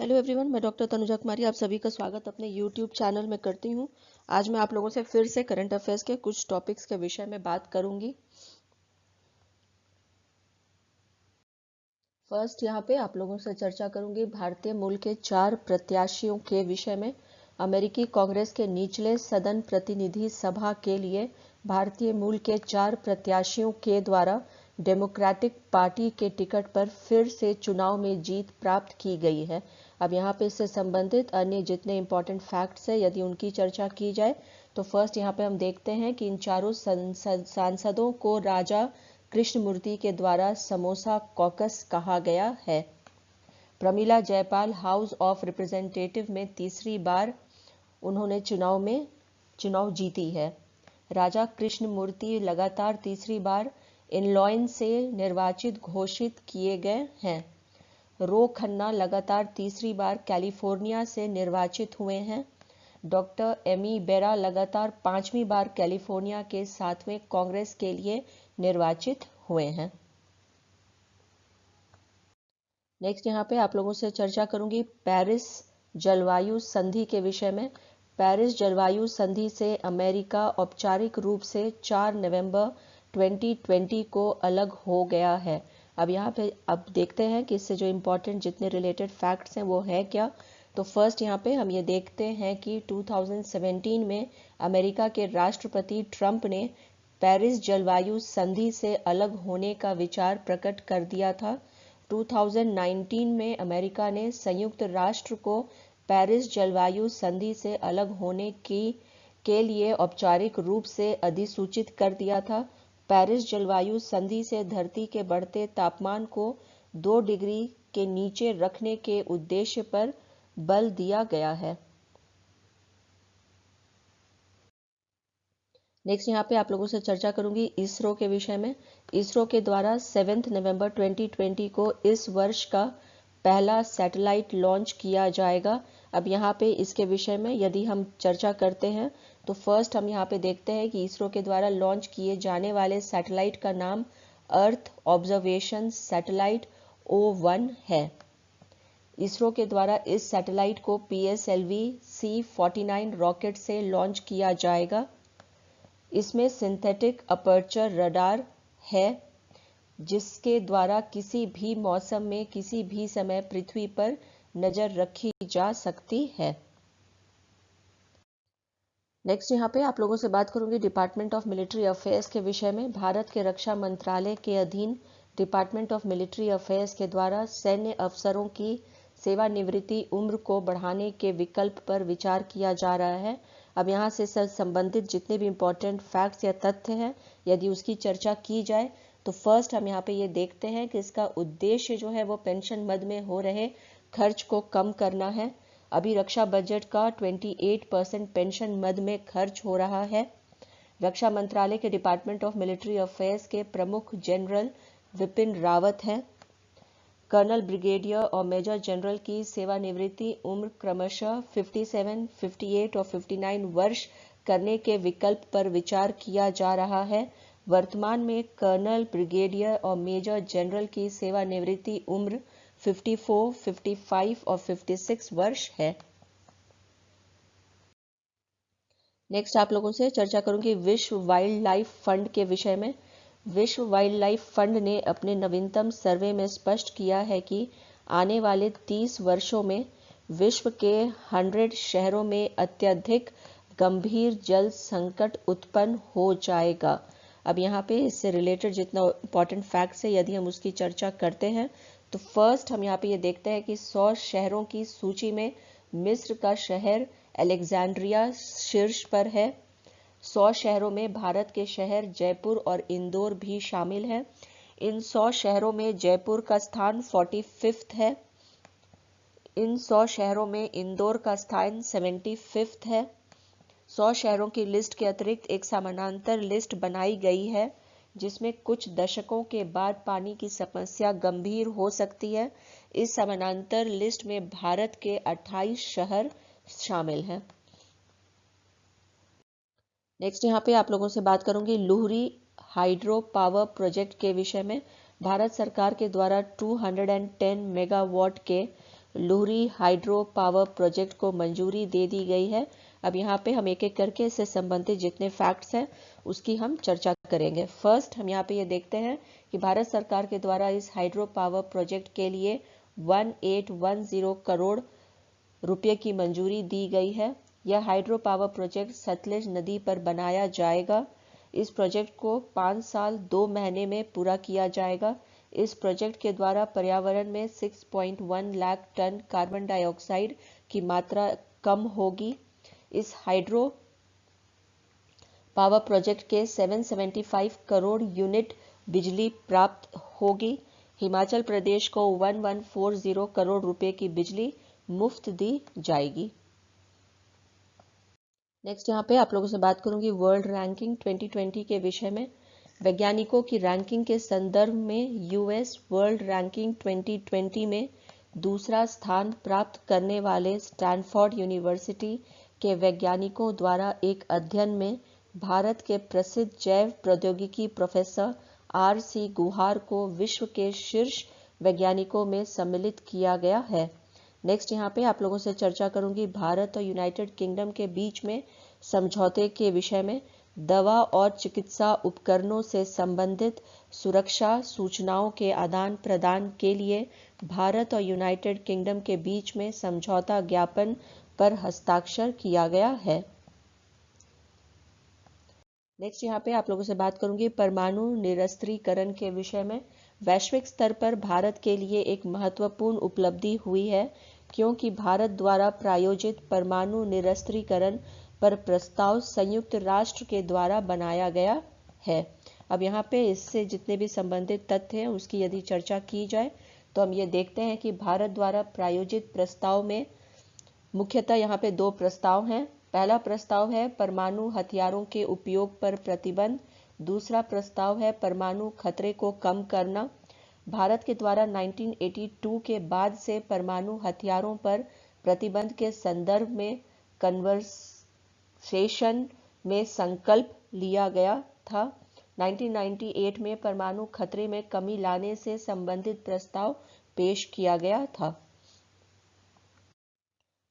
Hello everyone, मैं doctor Tanuja कुमारी आप सभी का स्वागत अपने यूट्यूब चैनल में करती हूँ। आज मैं आप लोगों से फिर से करंट अफेयर्स के कुछ टॉपिक्स के विषय में बात करूंगी। फर्स्ट यहाँ पे आप लोगों से चर्चा करूंगी भारतीय मूल के 4 प्रत्याशियों के विषय में। अमेरिकी कांग्रेस के निचले सदन प्रतिनिधि सभा के लिए भारतीय मूल के 4 प्रत्याशियों के द्वारा डेमोक्रेटिक पार्टी के टिकट पर फिर से चुनाव में जीत प्राप्त की गई है। अब यहाँ पे इससे संबंधित अन्य जितने इंपॉर्टेंट फैक्ट्स है यदि उनकी चर्चा की जाए तो फर्स्ट यहाँ पे हम देखते हैं कि इन चारों सांसदों को राजा कृष्णमूर्ति के द्वारा समोसा कॉकस कहा गया है। Pramila Jaipal house of representative में तीसरी बार उन्होंने चुनाव जीती है। राजा कृष्णमूर्ति लगातार तीसरी बार इनलॉइन से निर्वाचित घोषित किए गए हैं। रो खन्ना लगातार तीसरी बार कैलिफोर्निया से निर्वाचित हुए हैं। डॉक्टर एमी बेरा लगातार 5वीं बार कैलिफोर्निया के 7वें कांग्रेस के लिए निर्वाचित हुए हैं। नेक्स्ट यहाँ पे आप लोगों से चर्चा करूंगी पेरिस जलवायु संधि के विषय में। पेरिस जलवायु संधि से अमेरिका औपचारिक रूप से 4 नवंबर 2020 को अलग हो गया है। अब यहाँ पे अब देखते हैं कि इससे जो इम्पोर्टेंट जितने रिलेटेड फैक्ट्स हैं वो है क्या। तो फर्स्ट यहाँ पे हम ये देखते हैं कि 2017 में अमेरिका के राष्ट्रपति ट्रंप ने पेरिस जलवायु संधि से अलग होने का विचार प्रकट कर दिया था। 2019 में अमेरिका ने संयुक्त राष्ट्र को पेरिस जलवायु संधि से अलग होने के लिए औपचारिक रूप से अधिसूचित कर दिया था। पेरिस जलवायु संधि से धरती के बढ़ते तापमान को 2 डिग्री के नीचे रखने के उद्देश्य पर बल दिया गया है। नेक्स्ट यहाँ पे आप लोगों से चर्चा करूंगी इसरो के विषय में। इसरो के द्वारा 7 नवंबर 2020 को इस वर्ष का पहला सैटेलाइट लॉन्च किया जाएगा। अब यहाँ पे इसके विषय में यदि हम चर्चा करते हैं तो फर्स्ट हम यहाँ पे देखते हैं कि इसरो के द्वारा लॉन्च किए जाने वाले सैटेलाइट का नाम अर्थ ऑब्जर्वेशन सैटेलाइट O1 है। इसरो के द्वारा इस सैटेलाइट को PSLV C49 रॉकेट से लॉन्च किया जाएगा। इसमें सिंथेटिक अपर्चर रडार है जिसके द्वारा किसी भी मौसम में किसी भी समय पृथ्वी पर नजर रखी जा सकती है। नेक्स्ट यहाँ पे आप लोगों से बात करूंगी डिपार्टमेंट ऑफ मिलिट्री अफेयर्स के विषय में। भारत के रक्षा मंत्रालय के अधीन डिपार्टमेंट ऑफ मिलिट्री अफेयर्स के द्वारा सैन्य अफसरों की सेवानिवृत्ति उम्र को बढ़ाने के विकल्प पर विचार किया जा रहा है। अब यहाँ से संबंधित जितने भी इम्पोर्टेंट फैक्ट्स या तथ्य हैं यदि उसकी चर्चा की जाए तो फर्स्ट हम यहाँ पे ये देखते हैं कि इसका उद्देश्य जो है वो पेंशन मद में हो रहे खर्च को कम करना है। अभी रक्षा बजट का 28% पेंशन मद में खर्च हो रहा है। रक्षा मंत्रालय के डिपार्टमेंट ऑफ मिलिट्री अफेयर्स के प्रमुख जनरल विपिन रावत हैं। कर्नल, ब्रिगेडियर और मेजर जनरल की सेवानिवृत्ति उम्र क्रमशः 57, 58 और 59 वर्ष करने के विकल्प पर विचार किया जा रहा है। वर्तमान में कर्नल, ब्रिगेडियर और मेजर जनरल की सेवानिवृत्ति उम्र 54, 55 और 56 वर्ष है। नेक्स्ट आप लोगों से चर्चा करूंगी विश्व वाइल्ड लाइफ फंड के विषय में। विश्व वाइल्ड लाइफ फंड ने अपने नवीनतम सर्वे में स्पष्ट किया है कि आने वाले 30 वर्षों में विश्व के 100 शहरों में अत्यधिक गंभीर जल संकट उत्पन्न हो जाएगा। अब यहाँ पे इससे रिलेटेड जितना इंपॉर्टेंट फैक्ट्स है यदि हम उसकी चर्चा करते हैं तो फर्स्ट हम यहाँ पे ये देखते हैं कि 100 शहरों की सूची में मिस्र का शहर अलेक्जेंड्रिया शीर्ष पर है। 100 शहरों में भारत के शहर जयपुर और इंदौर भी शामिल हैं। इन 100 शहरों में जयपुर का स्थान 45th है। इन 100 शहरों में इंदौर का स्थान 75th है। 100 शहरों की लिस्ट के अतिरिक्त एक समानांतर लिस्ट बनाई गई है जिसमें कुछ दशकों के बाद पानी की समस्या गंभीर हो सकती है। इस समानांतर लिस्ट में भारत के 28 शहर शामिल हैं। नेक्स्ट यहाँ पे आप लोगों से बात करूंगी लुहरी हाइड्रो पावर प्रोजेक्ट के विषय में। भारत सरकार के द्वारा 210 मेगावाट के लुहरी हाइड्रो पावर प्रोजेक्ट को मंजूरी दे दी गई है। अब यहाँ पे हम एक एक करके इससे संबंधित जितने फैक्ट्स हैं उसकी हम चर्चा करेंगे। फर्स्ट हम यहाँ पे ये देखते हैं कि भारत सरकार के द्वारा इस हाइड्रो पावर प्रोजेक्ट के लिए 1810 करोड़ रुपये की मंजूरी दी गई है। यह हाइड्रो पावर प्रोजेक्ट सतलुज नदी पर बनाया जाएगा। इस प्रोजेक्ट को 5 साल 2 महीने में पूरा किया जाएगा। इस प्रोजेक्ट के द्वारा पर्यावरण में 6.1 लाख टन कार्बन डाइऑक्साइड की मात्रा कम होगी। इस हाइड्रो पावर प्रोजेक्ट के 775 करोड़ यूनिट बिजली प्राप्त होगी। हिमाचल प्रदेश को 1140 करोड़ रुपए की बिजली मुफ्त दी जाएगी। नेक्स्ट यहाँ पे आप लोगों से बात करूंगी वर्ल्ड रैंकिंग 2020 के विषय में। वैज्ञानिकों की रैंकिंग के संदर्भ में यूएस वर्ल्ड रैंकिंग 2020 में दूसरा स्थान प्राप्त करने वाले स्टैनफोर्ड यूनिवर्सिटी के वैज्ञानिकों द्वारा एक अध्ययन में भारत के प्रसिद्ध जैव प्रौद्योगिकी प्रोफेसर आर.सी. गुहार को विश्व के शीर्ष वैज्ञानिकों में सम्मिलित किया गया है। नेक्स्ट यहाँ पे आप लोगों से चर्चा करूंगी भारत और यूनाइटेड किंगडम के बीच में समझौते के विषय में। दवा और चिकित्सा उपकरणों से संबंधित सुरक्षा सूचनाओं के आदान प्रदान के लिए भारत और यूनाइटेड किंगडम के बीच में समझौता ज्ञापन पर हस्ताक्षर किया गया है। नेक्स्ट यहाँ पे आप लोगों से बात करूंगी परमाणु निरस्त्रीकरण के विषय में। वैश्विक स्तर पर भारत के लिए एक महत्वपूर्ण उपलब्धि हुई है क्योंकि भारत द्वारा प्रायोजित परमाणु निरस्त्रीकरण पर प्रस्ताव संयुक्त राष्ट्र के द्वारा बनाया गया है। अब यहाँ पे इससे जितने भी संबंधित तथ्य हैं उसकी यदि चर्चा की जाए तो हम ये देखते हैं कि भारत द्वारा प्रायोजित प्रस्ताव में मुख्यतः यहाँ पे 2 प्रस्ताव हैं। पहला प्रस्ताव है परमाणु हथियारों के उपयोग पर प्रतिबंध। दूसरा प्रस्ताव है परमाणु खतरे को कम करना। भारत के द्वारा 1982 के बाद से परमाणु हथियारों पर प्रतिबंध के संदर्भ में कन्वर्सेशन में संकल्प लिया गया था। 1998 में परमाणु खतरे में कमी लाने से संबंधित प्रस्ताव पेश किया गया था।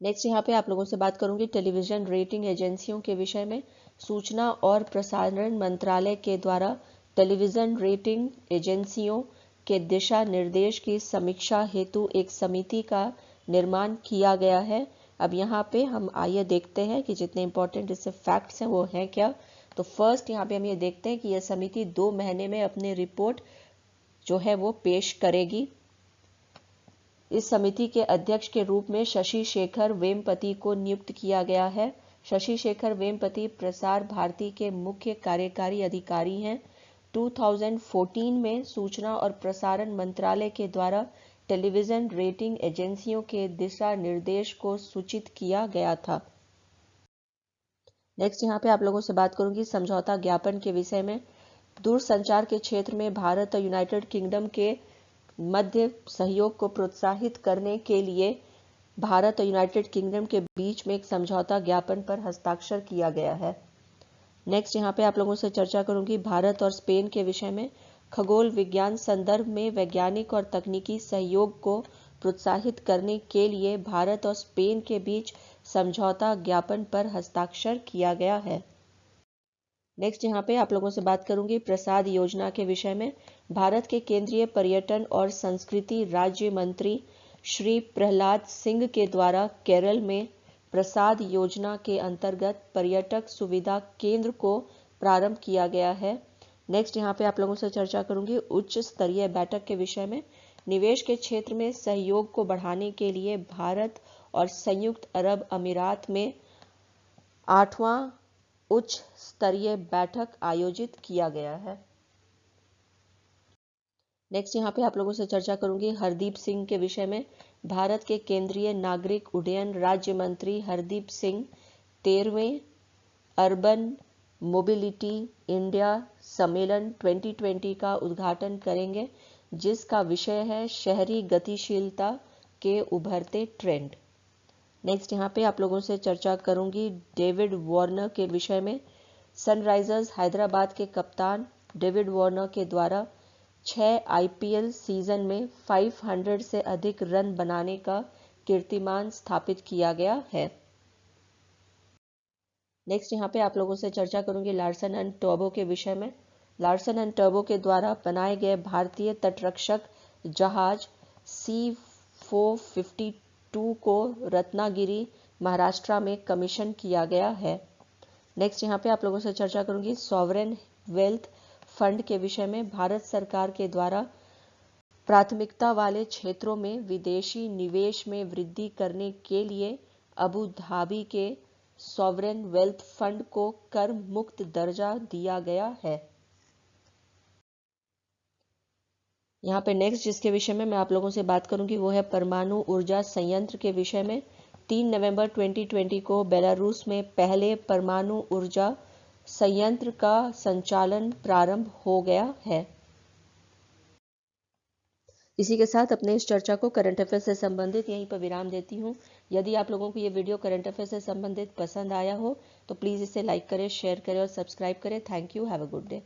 नेक्स्ट यहाँ पे आप लोगों से बात करूंगी टेलीविजन रेटिंग एजेंसियों के विषय में। सूचना और प्रसारण मंत्रालय के द्वारा टेलीविजन रेटिंग एजेंसियों के दिशा निर्देश की समीक्षा हेतु एक समिति का निर्माण किया गया है। अब यहाँ पे हम आइए देखते हैं कि जितने इंपॉर्टेंट इससे फैक्ट्स हैं वो हैं क्या। तो फर्स्ट यहाँ पे हम ये देखते हैं कि यह समिति 2 महीने में अपनी रिपोर्ट जो है वो पेश करेगी। इस समिति के अध्यक्ष के रूप में शशि शेखर वेमपति को नियुक्त किया गया है। शशि शेखर वेमपति प्रसार भारती के मुख्य कार्यकारी अधिकारी हैं। 2014 में सूचना और प्रसारण मंत्रालय के द्वारा टेलीविजन रेटिंग एजेंसियों के दिशा निर्देश को सूचित किया गया था। नेक्स्ट यहाँ पे आप लोगों से बात करूंगी समझौता ज्ञापन के विषय में। दूरसंचार के क्षेत्र में भारत और यूनाइटेड किंगडम के मध्य सहयोग को प्रोत्साहित करने के लिए भारत और यूनाइटेड किंगडम के बीच में एक समझौता ज्ञापन पर हस्ताक्षर किया गया है। नेक्स्ट यहाँ पे आप लोगों से चर्चा करूंगी भारत और स्पेन के विषय में। खगोल विज्ञान संदर्भ में वैज्ञानिक और तकनीकी सहयोग को प्रोत्साहित करने के लिए भारत और स्पेन के बीच समझौता ज्ञापन पर हस्ताक्षर किया गया है। नेक्स्ट यहाँ पे आप लोगों से बात करूंगी प्रसाद योजना के विषय में। भारत के केंद्रीय पर्यटन और संस्कृति राज्य मंत्री श्री प्रहलाद सिंह के द्वारा केरल में प्रसाद योजना के अंतर्गत पर्यटक सुविधा केंद्र को प्रारंभ किया गया है। नेक्स्ट यहाँ पे आप लोगों से चर्चा करूंगी उच्च स्तरीय बैठक के विषय में। निवेश के क्षेत्र में सहयोग को बढ़ाने के लिए भारत और संयुक्त अरब अमीरात में 8वां उच्च स्तरीय बैठक आयोजित किया गया है। नेक्स्ट यहाँ पे आप लोगों से चर्चा करूंगी हरदीप सिंह के विषय में। भारत के केंद्रीय नागरिक उड्डयन राज्य मंत्री हरदीप सिंह 13वें अर्बन मोबिलिटी इंडिया सम्मेलन 2020 का उद्घाटन करेंगे, जिसका विषय है शहरी गतिशीलता के उभरते ट्रेंड। नेक्स्ट यहाँ पे आप लोगों से चर्चा करूंगी डेविड वार्नर के विषय में। सनराइजर्स हैदराबाद के कप्तान डेविड वार्नर के द्वारा 6 आईपीएल सीजन में 500 से अधिक रन बनाने का कीर्तिमान स्थापित किया गया है। नेक्स्ट यहाँ पे आप लोगों से चर्चा करूंगी लार्सन एंड टोब्रो के विषय में। लार्सन एंड टोब्रो के द्वारा बनाए गए भारतीय तटरक्षक जहाज C452 को रत्नागिरी महाराष्ट्र में कमीशन किया गया है। नेक्स्ट यहाँ पे आप लोगों से चर्चा करूंगी सॉवरेन वेल्थ फंड के विषय में। भारत सरकार के द्वारा प्राथमिकता वाले क्षेत्रों में विदेशी निवेश में वृद्धि करने के लिए अबू धाबी के सॉवरेन वेल्थ फंड को कर मुक्त दर्जा दिया गया है। यहाँ पे नेक्स्ट जिसके विषय में मैं आप लोगों से बात करूंगी वो है परमाणु ऊर्जा संयंत्र के विषय में। 3 नवंबर 2020 को बेलारूस में पहले परमाणु ऊर्जा संयंत्र का संचालन प्रारंभ हो गया है। इसी के साथ अपने इस चर्चा को करंट अफेयर से संबंधित यहीं पर विराम देती हूँ। यदि आप लोगों को ये वीडियो करंट अफेयर से संबंधित पसंद आया हो तो प्लीज़ इसे लाइक करें, शेयर करें और सब्सक्राइब करें। Thank you. Have a good day.